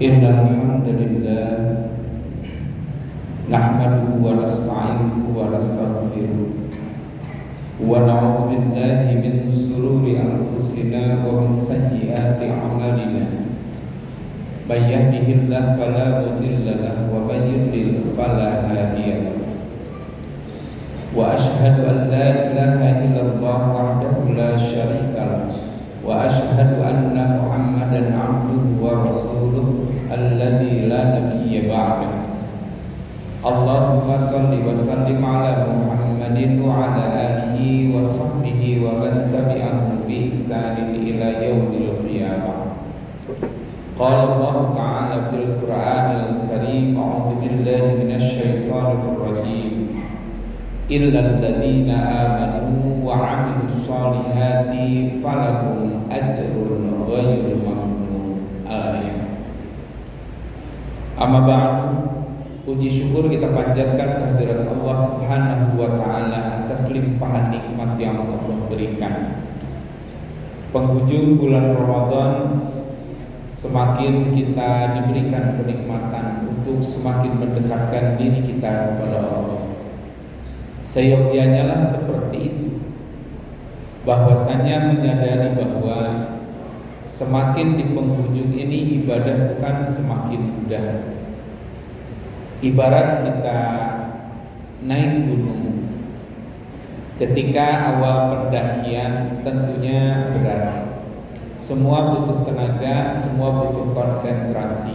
Innal hamdalillah nahmaduhu wa nasta'inuhu wa nastaghfiruh wa na'udzu billahi min shururi anfusina wa min sayyiati a'malina. May yahdihillahu fala mudilla lahu wa may yudlil fala hadiya lahu. Wa asyhadu an la ilaha illallah wahdahu la syarika lahu wa asyhadu anna Muhammadan 'abduhu wa rasuluh alladzi la nabiyya ba'dahu. Allahumma shalli wa sallim ala Muhammadin wa ala alihi wa sahbihi wa man tabi'ahum bi ihsanin ila yaumil qiyamah. Qala Allah ta'ala fil Qur'anil Karim, a'udzu billahi minasy syaithanir rajim. Illal ladzina amanu wa 'amilus shalihati falahum ajrun ghairu mamnun. Ayat. Amma ba'du, puji syukur kita panjatkan kehadirat Allah Subhanahu wa taala atas limpahan nikmat yang Allah berikan. Penghujung bulan Ramadan, semakin kita diberikan kenikmatan untuk semakin mendekatkan diri kita kepada Allah. Seyogyanya lah seperti itu, bahwasanya menyadari bahwa semakin di penghujung ini ibadah bukan semakin mudah. Ibarat kita naik gunung, ketika awal pendakian tentunya berat. Semua butuh tenaga, semua butuh konsentrasi.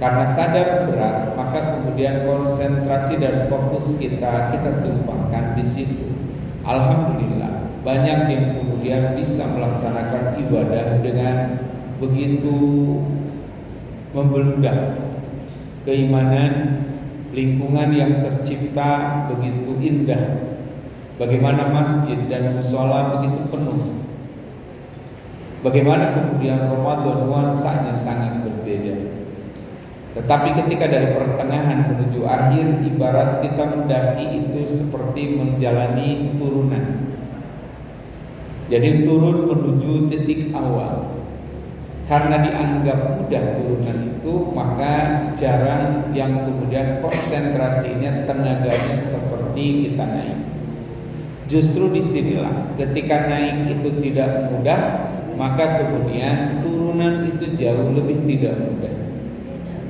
Karena sadar berat, maka kemudian konsentrasi dan fokus kita tumpahkan di situ. Alhamdulillah, banyak yang kemudian bisa melaksanakan ibadah dengan begitu membeludak. Keimanan, lingkungan yang tercipta begitu indah. Bagaimana masjid dan mushola begitu penuh. Bagaimana kemudian Ramadan nuansanya sangat berbeda. Tetapi ketika dari pertengahan menuju akhir, ibarat kita mendaki itu seperti menjalani turunan. Jadi turun menuju titik awal. Karena dianggap mudah turunan itu, maka jarang yang kemudian konsentrasinya, tenaganya seperti kita naik. Justru disinilah ketika naik itu tidak mudah, maka kemudian turunan itu jauh lebih tidak mudah.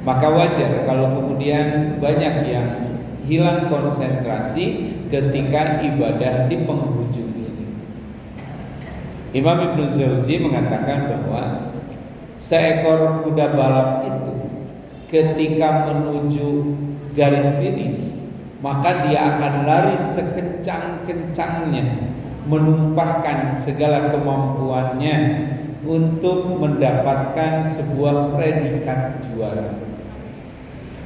Maka wajar kalau kemudian banyak yang hilang konsentrasi ketika ibadah di penghujung ini. Imam Ibnu Jauzi mengatakan bahwa seekor kuda balap itu ketika menuju garis finish, maka dia akan lari sekencang-kencangnya, menumpahkan segala kemampuannya untuk mendapatkan sebuah predikat juara.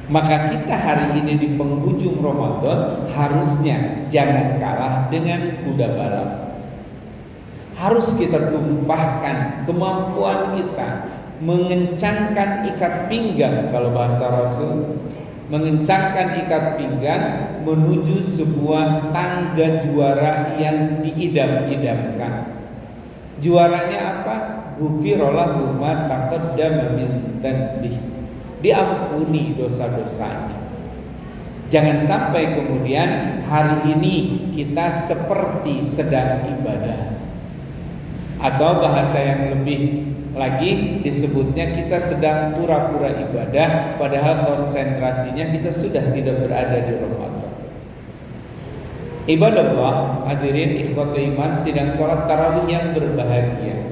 Maka kita hari ini di penghujung Ramadan harusnya jangan kalah dengan kuda balap. Harus kita tumpahkan kemampuan kita, mengencangkan ikat pinggang, kalau bahasa Rasul, mengencangkan ikat pinggang menuju sebuah tangga juara yang diidam-idamkan. Juaranya apa? Ghufirallahu ma taqaddama min dhanbihi. Diampuni dosa-dosanya. Jangan sampai kemudian hari ini kita seperti sedang ibadah, atau bahasa yang lebih lagi disebutnya kita sedang pura-pura ibadah, padahal konsentrasinya kita sudah tidak berada di Ramadan. Ibadallah, hadirin ikhwatul iman, sidang sholat tarawih yang berbahagia.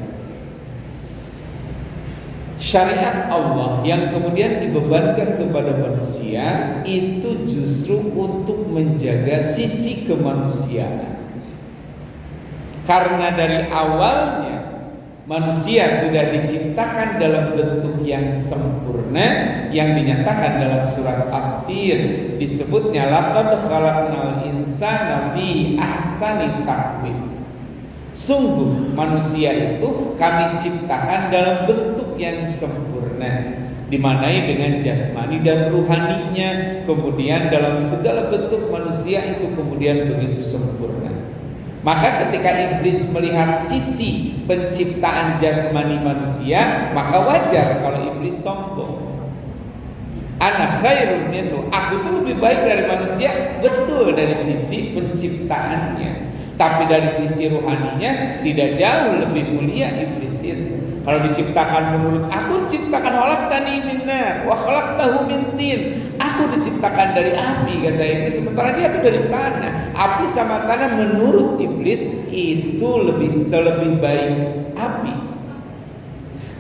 Syariat Allah yang kemudian dibebankan kepada manusia itu justru untuk menjaga sisi kemanusiaan. Karena dari awalnya manusia sudah diciptakan dalam bentuk yang sempurna, yang dinyatakan dalam surat At-Tir disebutnya laqad khalaqnal insana fi ahsani taqwim. Sungguh manusia itu kami ciptakan dalam bentuk yang sempurna, dimanai dengan jasmani dan ruhaninya. Kemudian dalam segala bentuk manusia itu kemudian begitu sempurna. Maka ketika iblis melihat sisi penciptaan jasmani manusia, maka wajar kalau iblis sombong. Ana khairun minhu, aku itu lebih baik dari manusia, betul dari sisi penciptaannya. Tapi dari sisi rohaninya tidak jauh lebih mulia iblis itu. Kalau diciptakan menurut aku diciptakan khalaqtani min nar wa khalaqtahu min tin. Aku diciptakan dari api kata iblis, sementara dia itu dari tanah. Api sama tanah menurut iblis itu lebih baik api.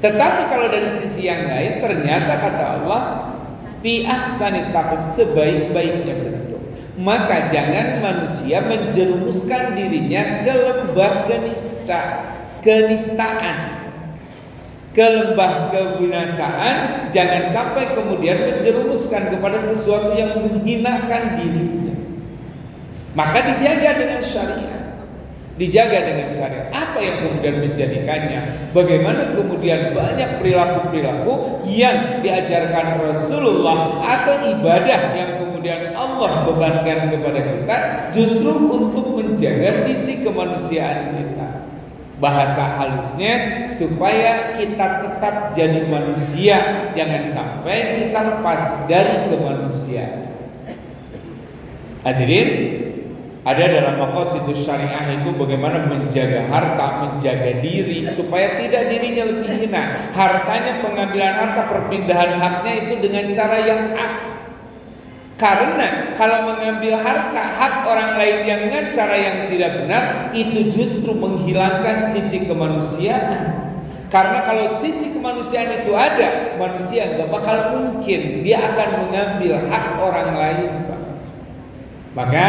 Tetapi kalau dari sisi yang lain ternyata kata Allah fi ahsani taqwim, sebaik-baiknya bentuk. Maka jangan manusia menjerumuskan dirinya ke lembah kenistaan, ke lembah kebinasaan. Jangan sampai kemudian menjerumuskan kepada sesuatu yang menghinakan dirinya. Maka dijaga dengan syariat. Dijaga dengan syariat. Apa yang kemudian menjadikannya? Bagaimana kemudian banyak perilaku-perilaku yang diajarkan Rasulullah atau ibadah yang kemudian Allah bebankan kepada kita justru untuk menjaga sisi kemanusiaan kita. Bahasa halusnya supaya kita tetap jadi manusia, jangan sampai kita lepas dari kemanusiaan. Hadirin, ada dalam maqasidus syariah itu bagaimana menjaga harta, menjaga diri supaya tidak dirinya lebih hina. Hartanya, pengambilan harta, perpindahan haknya itu dengan cara yang hak. Karena kalau mengambil harta hak orang lain dengan cara yang tidak benar, itu justru menghilangkan sisi kemanusiaan. Karena kalau sisi kemanusiaan itu ada, manusia gak bakal mungkin dia akan mengambil hak orang lain, Pak. Maka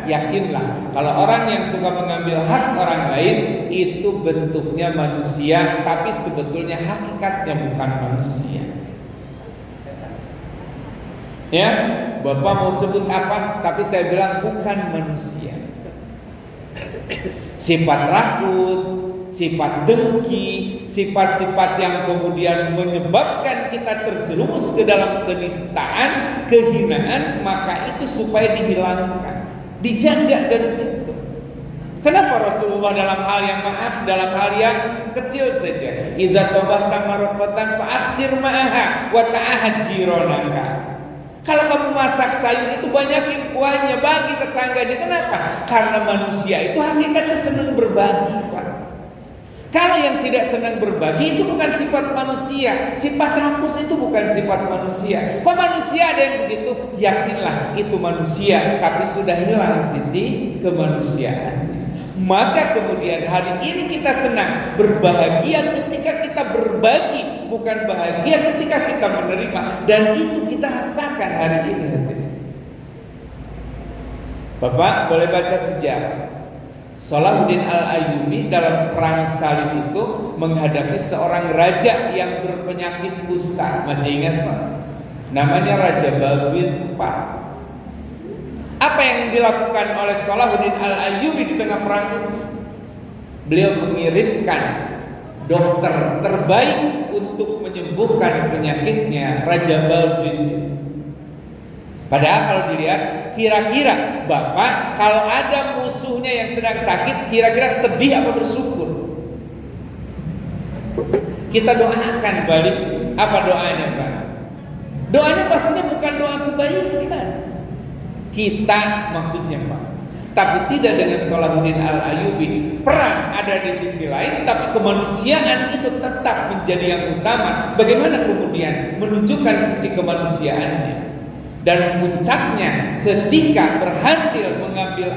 yakinlah kalau orang yang suka mengambil hak orang lain itu bentuknya manusia, tapi sebetulnya hakikatnya bukan manusia. Ya, Bapak mau sebut apa, tapi saya bilang bukan manusia. Sifat rakus, sifat dengki, sifat-sifat yang kemudian menyebabkan kita terjerumus ke dalam kenistaan, kehinaan, maka itu supaya dihilangkan, dijaga dari situ. Kenapa Rasulullah dalam hal yang kecil saja, idza tabahta marqatan fa akhir ma'aha wa ta'ahad jironaka. Kalau kamu masak sayur itu banyakin kuahnya, bagi tetangganya. Kenapa? Karena manusia itu hakikatnya senang berbagi, Pak. Kalau yang tidak senang berbagi itu bukan sifat manusia. Sifat rakus itu bukan sifat manusia. Kok manusia ada yang begitu? Yakinlah itu manusia, tapi sudah hilang sisi kemanusiaannya. Maka kemudian hari ini kita senang, berbahagia ketika kita berbagi, bukan bahagia ketika kita menerima. Dan itu kita rasakan hari ini. Bapak boleh baca sejarah. Salahuddin Al-Ayyubi dalam perang Salib itu menghadapi seorang raja yang berpenyakit kusta. Masih ingat, Pak? Namanya Raja Balduin IV. Apa yang dilakukan oleh Salahuddin Al-Ayyubi di tengah perang itu? Beliau mengirimkan dokter terbaik untuk menyembuhkan penyakitnya Raja Balduin. Padahal kalau dilihat, kira-kira Bapak kalau ada musuhnya yang sedang sakit, kira-kira sedih apa bersyukur? Kita doakan balik. Apa doanya, Pak? Doanya pastinya bukan doa kebaikan kita maksudnya, Pak. Tapi tidak dengan Salahuddin Al-Ayyubi. Perang ada di sisi lain, tapi kemanusiaan itu tetap menjadi yang utama. Bagaimana kemudian menunjukkan sisi kemanusiaannya? Dan puncaknya ketika berhasil mengambil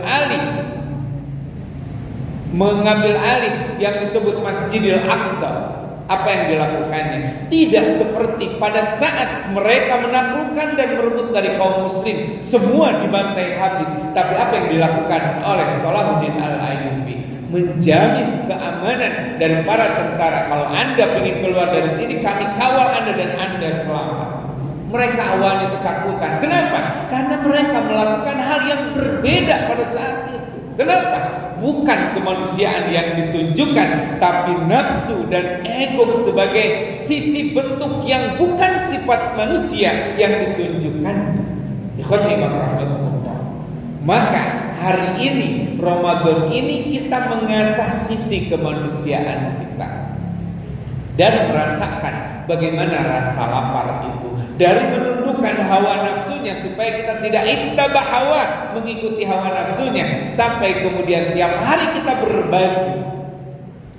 alih yang disebut Masjidil Aqsa. Apa yang dilakukannya? Tidak seperti pada saat mereka menaklukkan dan merebut dari kaum muslim, semua dibantai habis. Tapi apa yang dilakukan oleh Salahuddin Al-Ayyubi? Menjamin keamanan dari para tentara. Kalau Anda ingin keluar dari sini, kami kawal Anda dan Anda selamat. Mereka awalnya ketakutan. Kenapa? Karena mereka melakukan hal yang berbeda pada saat itu. Kenapa? Bukan kemanusiaan yang ditunjukkan, tapi nafsu dan ego sebagai sisi bentuk yang bukan sifat manusia yang ditunjukkan. Maka hari ini, Ramadan ini kita mengasah sisi kemanusiaan kita dan merasakan bagaimana rasa lapar itu. Dari menundukkan menundukkan hawa nafsunya supaya kita tidak ittabah hawa, mengikuti hawa nafsunya, sampai kemudian tiap hari kita berbagi.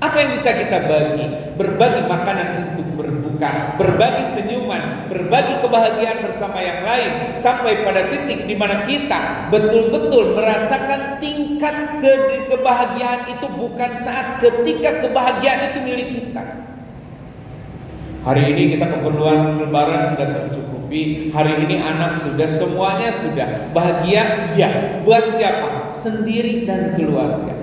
Apa yang bisa kita bagi? Berbagi makanan untuk berbuka, berbagi senyuman, berbagi kebahagiaan bersama yang lain, sampai pada titik di mana kita betul-betul merasakan tingkat kebahagiaan itu bukan saat ketika kebahagiaan itu milik kita. Hari ini kita keperluan lebaran sudah tercukupi, hari ini anak sudah, semuanya sudah bahagia, ya. Buat siapa? Sendiri dan keluarga.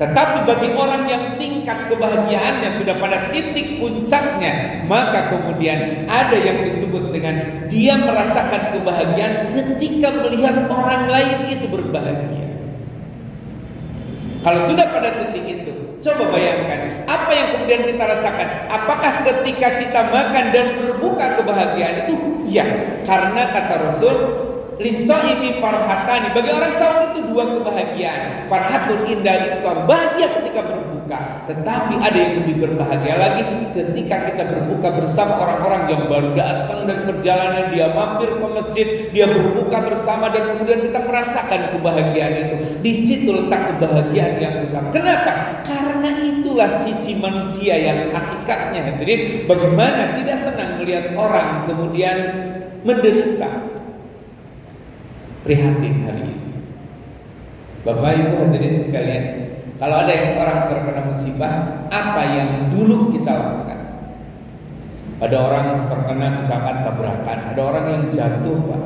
Tetapi bagi orang yang tingkat kebahagiaannya sudah pada titik puncaknya, maka kemudian ada yang disebut dengan dia merasakan kebahagiaan ketika melihat orang lain itu berbahagia. Kalau sudah pada titik itu, coba bayangkan apa yang kemudian kita rasakan. Apakah ketika kita makan dan berbuka kebahagiaan itu? Ya, karena kata Rasul, lisaimi farhatani, bagi orang sahur itu dua kebahagiaan. Farhatun inda iftar, bahagia ketika berbuka. Tetapi ada yang lebih berbahagia lagi ketika kita berbuka bersama orang-orang yang baru datang dari perjalanan, dia mampir ke masjid, dia berbuka bersama, dan kemudian kita merasakan kebahagiaan itu. Di situ letak kebahagiaan yang utama. Kenapa? Karena itulah sisi manusia yang hakikatnya. Jadi bagaimana tidak senang melihat orang kemudian menderita. Prihatin hari ini. Bapak Ibu hadirin sekalian, kalau ada yang orang terkena musibah, apa yang dulu kita lakukan? Ada orang terkena misalkan tabrakan, ada orang yang jatuh, Pak.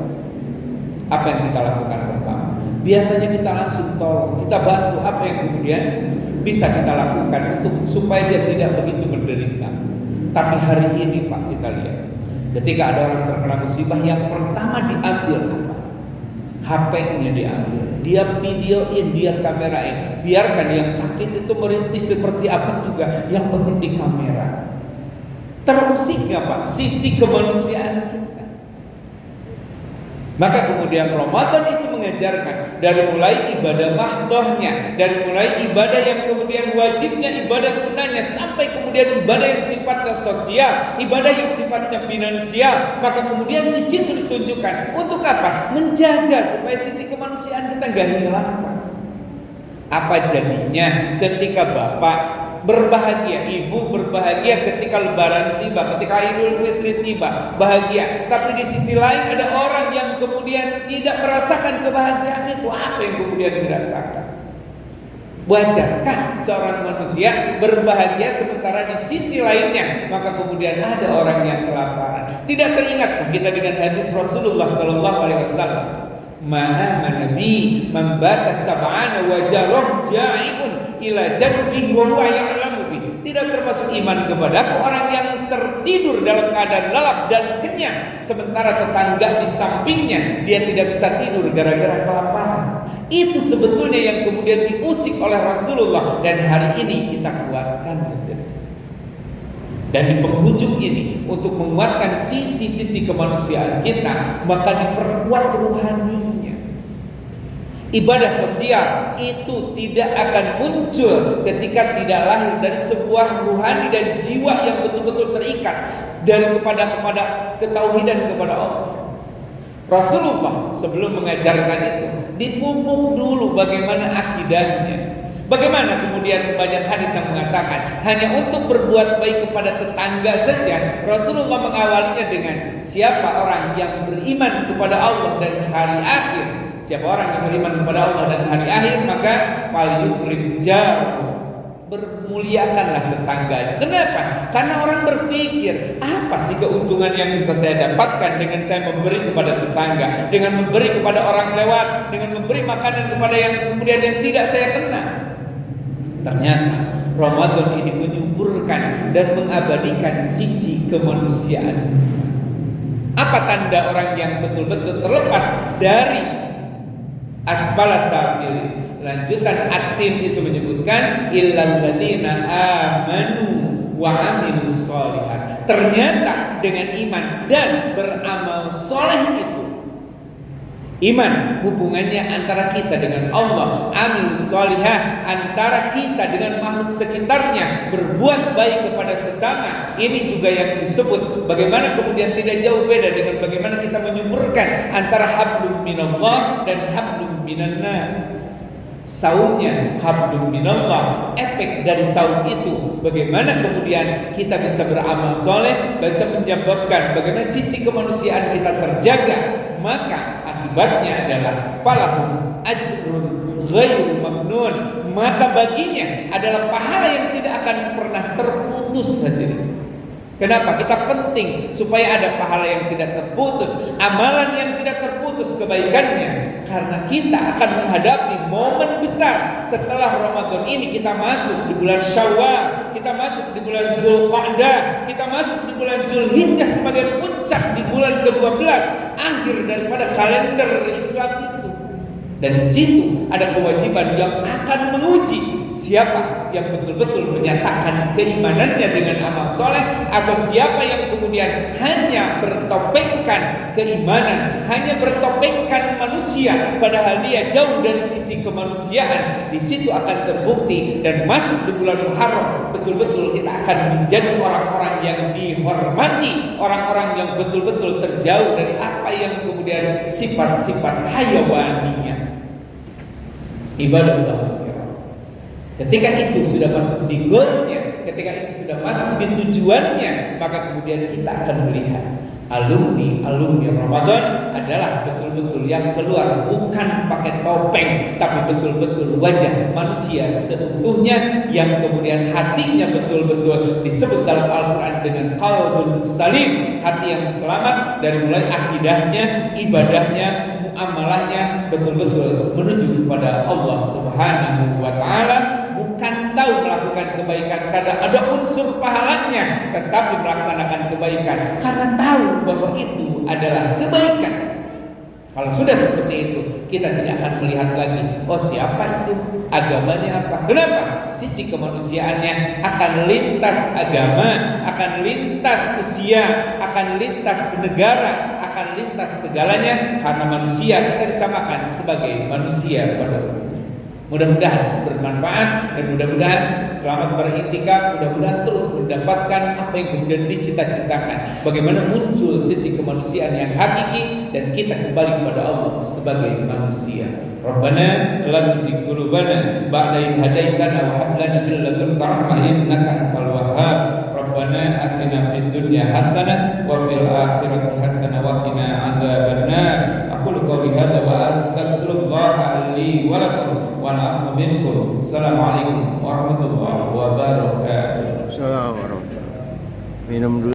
Apa yang kita lakukan pertama? Biasanya kita langsung tolong, kita bantu. Apa yang kemudian bisa kita lakukan untuk supaya dia tidak begitu menderita? Tapi hari ini Pak, kita lihat, ketika ada orang terkena musibah, yang pertama diambil apa? HP-nya diambil, dia videoin, dia kamerain. Biarkan yang sakit itu merintis seperti apa juga, yang penting di kamera. Terusik gak Pak sisi kemanusiaan kita? Maka kemudian Ramadan itu mengajarkan dari mulai ibadah mahdohnya, dari mulai ibadah yang kemudian wajibnya, ibadah sunnahnya, sampai kemudian ibadah yang sifatnya sosial, ibadah yang sifatnya finansial. Maka kemudian di situ ditunjukkan untuk apa? Menjaga supaya sisi kemanusiaan kita nggak hilang. Apa jadinya ketika Bapak berbahagia, ibu berbahagia ketika lebaran tiba, ketika Idul Fitri tiba, bahagia. Tapi di sisi lain ada orang yang kemudian tidak merasakan kebahagiaan itu. Apa yang kemudian dirasakan? Wajarkah seorang manusia berbahagia sementara di sisi lainnya maka kemudian ada orang yang kelaparan? Tidak teringat kita dengan hadis Rasulullah SAW, mana nabi membata sab'ana wa jarah ja'iun ila jadbihi wa huwa ya'lamu bi. Tidak termasuk iman kepadaku orang yang tertidur dalam keadaan lalap dan kenyang sementara tetangga di sampingnya dia tidak bisa tidur gara-gara kelaparan. Itu sebetulnya yang kemudian diusik oleh Rasulullah, dan hari ini kita kuatkan. Dan di penghujung ini untuk menguatkan sisi-sisi kemanusiaan kita, maka diperkuat ruhaninya. Ibadah sosial itu tidak akan muncul ketika tidak lahir dari sebuah ruhani dan jiwa yang betul-betul terikat dari kepada ketauhidan kepada Allah. Rasulullah sebelum mengajarkan itu dipupuk dulu bagaimana akidahnya. Bagaimana kemudian banyak hadis yang mengatakan hanya untuk berbuat baik kepada tetangga saja. Rasulullah mengawalinya dengan siapa orang yang beriman kepada Allah dan hari akhir. Siapa orang yang beriman kepada Allah dan hari akhir, maka falyukrim jaru, bermuliakanlah tetangganya. Kenapa? Karena orang berpikir, apa sih keuntungan yang bisa saya dapatkan dengan saya memberi kepada tetangga, dengan memberi kepada orang lewat, dengan memberi makanan kepada yang kemudian yang tidak saya kenal. Ternyata Ramadan ini menyuburkan dan mengabadikan sisi kemanusiaan. Apa tanda orang yang betul-betul terlepas dari asfala safilin? Lanjutan At-Tin itu menyebutkan illal ladzina amanu wa amilus sholihat. Ternyata dengan iman dan beramal soleh itu Iman hubungannya antara kita dengan Allah, amil solihah antara kita dengan makhluk sekitarnya, berbuat baik kepada sesama. Ini juga yang disebut bagaimana kemudian tidak jauh beda dengan bagaimana kita menyuburkan antara hablum minallah dan hablum minannas. Saumnya hablum minallah, efek dari saum itu bagaimana kemudian kita bisa beramal soleh, bisa menyebabkan bagaimana sisi kemanusiaan kita terjaga. Maka akibatnya adalah falahum ajrun ghairu mamnun, maka baginya adalah pahala yang tidak akan pernah terputus hadirin. Kenapa? Kita penting supaya ada pahala yang tidak terputus, amalan yang tidak terputus kebaikannya, karena kita akan menghadapi momen besar setelah Ramadan ini. Kita masuk di bulan Syawal, kita masuk di bulan Zulqa'dah, kita masuk di bulan Zulhijjah sebagai puncak di bulan ke-12 akhir daripada kalender Islam itu. Dan di situ ada kewajiban yang akan menguji siapa yang betul-betul menyatakan keimanannya dengan amal soleh, atau siapa yang kemudian hanya bertopengkan keimanan, hanya bertopengkan manusia, padahal dia jauh dari sisi kemanusiaan. Di situ akan terbukti dan masuk di bulan Muharram, betul-betul kita akan menjadi orang-orang yang dihormati, orang-orang yang betul-betul terjauh dari apa yang kemudian sifat-sifat hayawaniyah. Ibadah. Ketika itu sudah masuk di goalnya, ketika itu sudah masuk di tujuannya, maka kemudian kita akan melihat alumni Ramadan adalah betul-betul yang keluar bukan pakai topeng, tapi betul-betul wajah manusia seutuhnya, yang kemudian hatinya betul-betul disebut dalam Al-Quran dengan qalbun salim, hati yang selamat dari mulai akidahnya, ibadahnya, muamalahnya betul-betul menuju kepada Allah Subhanahu wa Ta'ala. Bukan tahu melakukan kebaikan karena ada unsur pahalanya, tetapi melaksanakan kebaikan karena tahu bahwa itu adalah kebaikan. Kalau sudah seperti itu, kita tidak akan melihat lagi, oh siapa itu, agamanya apa. Kenapa? Sisi kemanusiaannya akan lintas agama, akan lintas usia, akan lintas negara, akan lintas segalanya, karena manusia kita disamakan sebagai manusia pada umumnya. Mudah-mudahan bermanfaat dan mudah-mudahan selamat beriktikaf, mudah-mudahan terus mendapatkan apa yang kemudian dicita-citakan. Bagaimana muncul sisi kemanusiaan yang hakiki dan kita kembali kepada Allah sebagai manusia. Rabbana la tuzigh qulubana ba'da idh hadaitana wa hab lana min ladunka rahmah innaka antal wahhab. Rabbana atina fid dunya hasanah wa fil akhirati hasanah wa qina adzabannar. Aqulu qawli hadza wa astaghfirullah li wa lakum. Assalamualaikum warahmatullahi wabarakatuh. Assalamualaikum warahmatullahi wabarakatuh. Minum dulu.